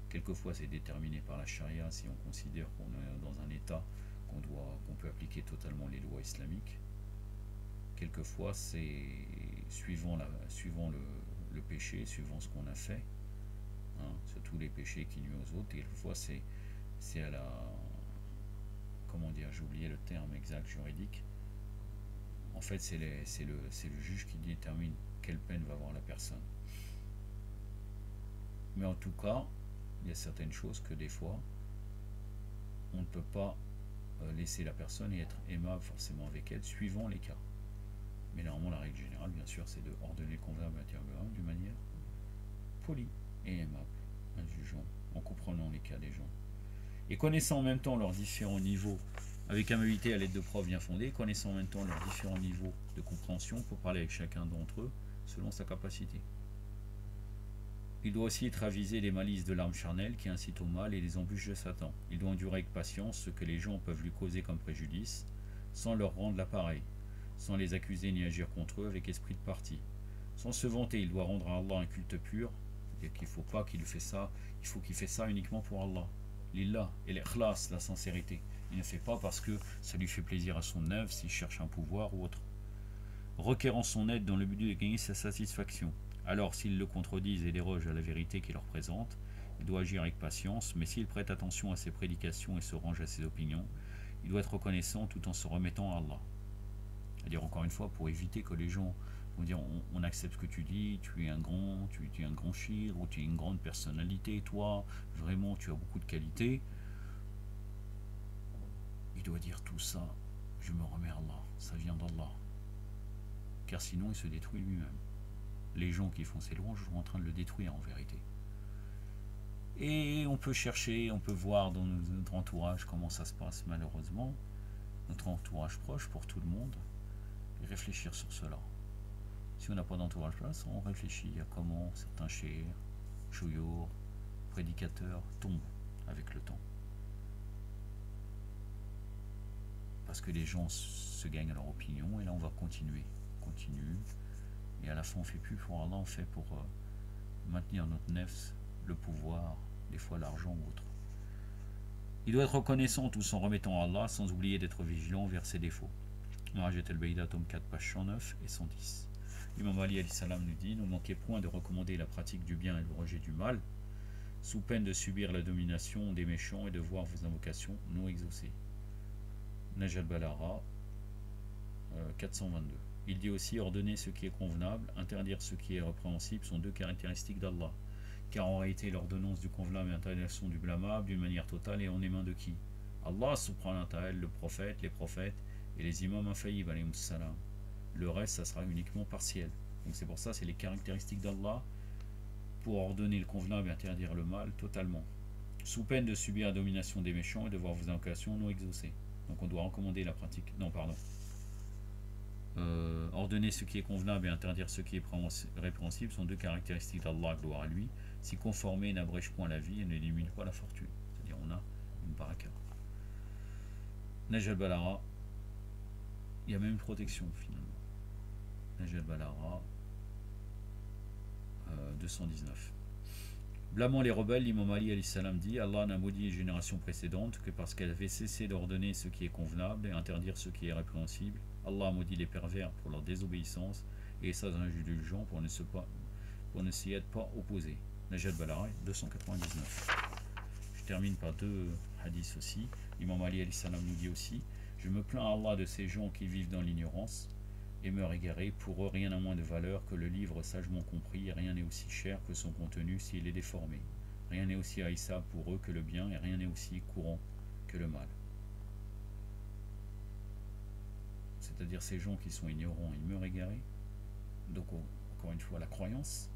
Quelquefois c'est déterminé par la charia si on considère qu'on est dans un état qu'on peut appliquer totalement les lois islamiques. Quelquefois c'est suivant le péché, suivant ce qu'on a fait. Surtout les péchés qui nuisent aux autres, et quelquefois c'est à la, comment dire, j'ai oublié le terme exact juridique. En fait c'est le juge qui détermine quelle peine va avoir la personne. Mais en tout cas, il y a certaines choses que des fois on ne peut pas laisser la personne et être aimable forcément avec elle, suivant les cas. Mais normalement la règle générale bien sûr c'est de ordonner le convenable et l'intérêt d'une manière polie et aimable, indulgent, en comprenant les cas des gens. Et connaissant en même temps leurs différents niveaux, avec amabilité à l'aide de preuves bien fondées, connaissant en même temps leurs différents niveaux de compréhension pour parler avec chacun d'entre eux selon sa capacité. Il doit aussi être avisé des malices de l'âme charnelle qui incitent au mal et des embûches de Satan. Il doit endurer avec patience ce que les gens peuvent lui causer comme préjudice, sans leur rendre l'appareil, sans les accuser ni agir contre eux avec esprit de parti. Sans se vanter, il doit rendre à Allah un culte pur, c'est-à-dire qu'il ne faut pas qu'il fait ça, il faut qu'il fait ça uniquement pour Allah. Lillah, et l'ikhlas, la sincérité. Il ne fait pas parce que ça lui fait plaisir à son œuvre, s'il cherche un pouvoir ou autre. Requérant son aide dans le but de gagner sa satisfaction. Alors, s'ils le contredisent et dérogent à la vérité qu'il leur présente, il doit agir avec patience, mais s'il prête attention à ses prédications et se range à ses opinions, il doit être reconnaissant tout en se remettant à Allah. C'est-à-dire, encore une fois, pour éviter que les gens vont dire on accepte ce que tu dis, tu es un grand shir, ou tu es une grande personnalité, toi, vraiment, tu as beaucoup de qualités. Il doit dire tout ça, je me remets à Allah, ça vient d'Allah. Car sinon, il se détruit lui-même. Les gens qui font ces louanges sont en train de le détruire en vérité. Et on peut chercher, on peut voir dans notre entourage comment ça se passe malheureusement, notre entourage proche pour tout le monde, et réfléchir sur cela. Si on n'a pas d'entourage place, on réfléchit à comment certains chers, chouyours, prédicateurs tombent avec le temps. parce que les gens se gagnent leur opinion, et là on va continuer, continue, et à la fin on fait plus pour Allah, on fait pour maintenir notre nefs, le pouvoir, des fois l'argent ou autre. Il doit être reconnaissant tout en remettant à Allah, sans oublier d'être vigilant vers ses défauts. Marajat al-Baïda, tome 4, page 109 et 110. L'imam Ali alayhi salam nous dit: ne manquez point de recommander la pratique du bien et le rejet du mal, sous peine de subir la domination des méchants et de voir vos invocations non exaucées. Naj al-Balara, 422. Il dit aussi: ordonner ce qui est convenable, interdire ce qui est répréhensible sont deux caractéristiques d'Allah. Car en réalité, l'ordonnance du convenable et l'interdiction du blâmable, d'une manière totale, est en les mains de qui? Allah subhanahu wa ta'ala, le prophète, les prophètes et les imams infaillibles, alayhi salam. Le reste, ça sera uniquement partiel. Donc c'est pour ça, c'est les caractéristiques d'Allah pour ordonner le convenable et interdire le mal totalement, sous peine de subir la domination des méchants et de voir vos invocations non exaucées. Donc on doit recommander la pratique. Non, pardon. Ordonner ce qui est convenable et interdire ce qui est répréhensible sont deux caractéristiques d'Allah, gloire à lui. S'y conformer n'abrège point la vie et n'élimine pas la fortune. C'est-à-dire on a une baraka. Naj al-Balara, il y a même une protection finalement. Naj al-Balara, 219. Blâmant les rebelles, l'imam Ali alayhi salam dit: Allah n'a maudit les générations précédentes que parce qu'elles avaient cessé d'ordonner ce qui est convenable et interdire ce qui est répréhensible. Allah a maudit les pervers pour leur désobéissance et ça dans indulgents pour ne s'y être pas opposés. Naj al-Balara, 299. Je termine par deux hadiths aussi. L'imam Ali alayhi salam nous dit aussi: je me plains à Allah de ces gens qui vivent dans l'ignorance et meurent égarés. Pour eux, rien n'a moins de valeur que le livre sagement compris, et rien n'est aussi cher que son contenu s'il est déformé. Rien n'est aussi haïssable pour eux que le bien, et rien n'est aussi courant que le mal. C'est-à-dire ces gens qui sont ignorants, ils meurent égarés. Donc encore une fois, la croyance.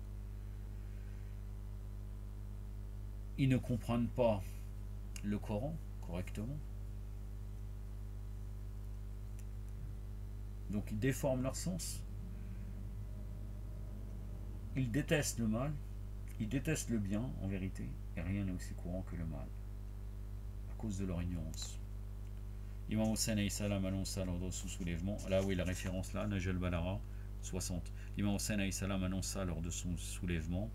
Ils ne comprennent pas le Coran correctement. Donc ils déforment leur sens. Ils détestent le mal, ils détestent le bien en vérité, et rien n'est aussi courant que le mal, à cause de leur ignorance. Imam Hussein alayhi salam annonça lors de son soulèvement, là où est la référence là, Naj al-Balara 60. L'imam Hussein alayhi salam annonça lors de son soulèvement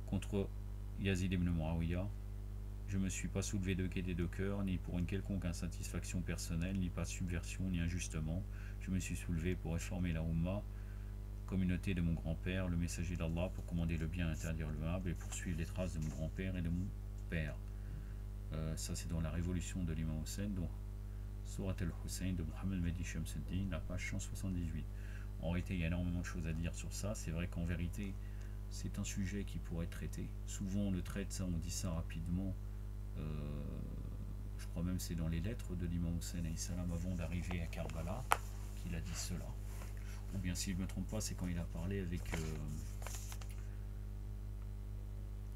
contre Yazid ibn Muawiyah: je ne me suis pas soulevé de gaieté de cœur, ni pour une quelconque insatisfaction personnelle, ni par subversion, ni injustement. Je me suis soulevé pour réformer la Ummah, communauté de mon grand-père, le messager d'Allah, pour commander le bien et interdire le mal, et poursuivre les traces de mon grand-père et de mon père. Ça c'est dans la révolution de l'imam Hussein, donc Surat al-Hussein de Mohammed Mehdi Shamsuddin, la page 178. En réalité, il y a énormément de choses à dire sur ça. C'est vrai qu'en vérité, c'est un sujet qui pourrait être traité. Souvent on le traite, ça, on dit ça rapidement. Je crois même que c'est dans les lettres de l'imam Hussein alayhi salam avant d'arriver à Karbala qu'il a dit cela. Ou bien si je ne me trompe pas, c'est quand il a parlé avec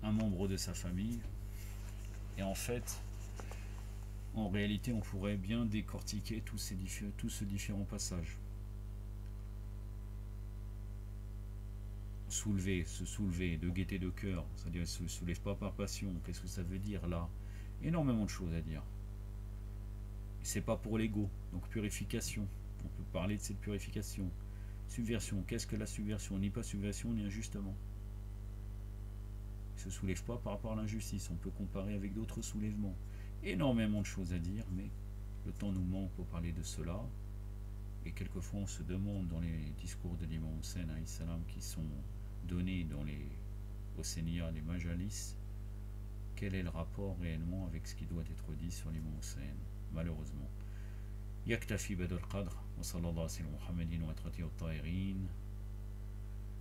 un membre de sa famille. Et en fait, en réalité, on pourrait bien décortiquer tous ces différents passages. Se soulever, de gaieté de cœur, c'est-à-dire ne se soulève pas par passion. Qu'est-ce que ça veut dire là? Énormément de choses à dire. C'est pas pour l'ego, donc purification. On peut parler de cette purification. Subversion, qu'est-ce que la subversion? Ni pas subversion, ni injustement. Il ne se soulève pas par rapport à l'injustice. On peut comparer avec d'autres soulèvements. Énormément de choses à dire, mais le temps nous manque pour parler de cela. Et quelquefois on se demande dans les discours de l'imam Hussein alayhi salam qui sont donnés dans les Husseiniya, les Majalis, quel est le rapport réellement avec ce qui doit être dit sur l'imam Hussein, malheureusement. Yaktafi badal qadr, wa sallallahu alayhi wa Muhammadin wa atrati wa ta'irin.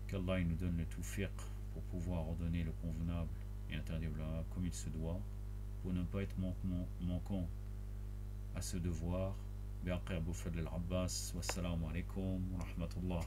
Qu'Allah nous donne le tawfiq pour pouvoir ordonner le convenable et interdire le mal comme il se doit, pour ne pas être manquant à ce devoir. بأقرب فضل العباس والسلام عليكم ورحمة الله.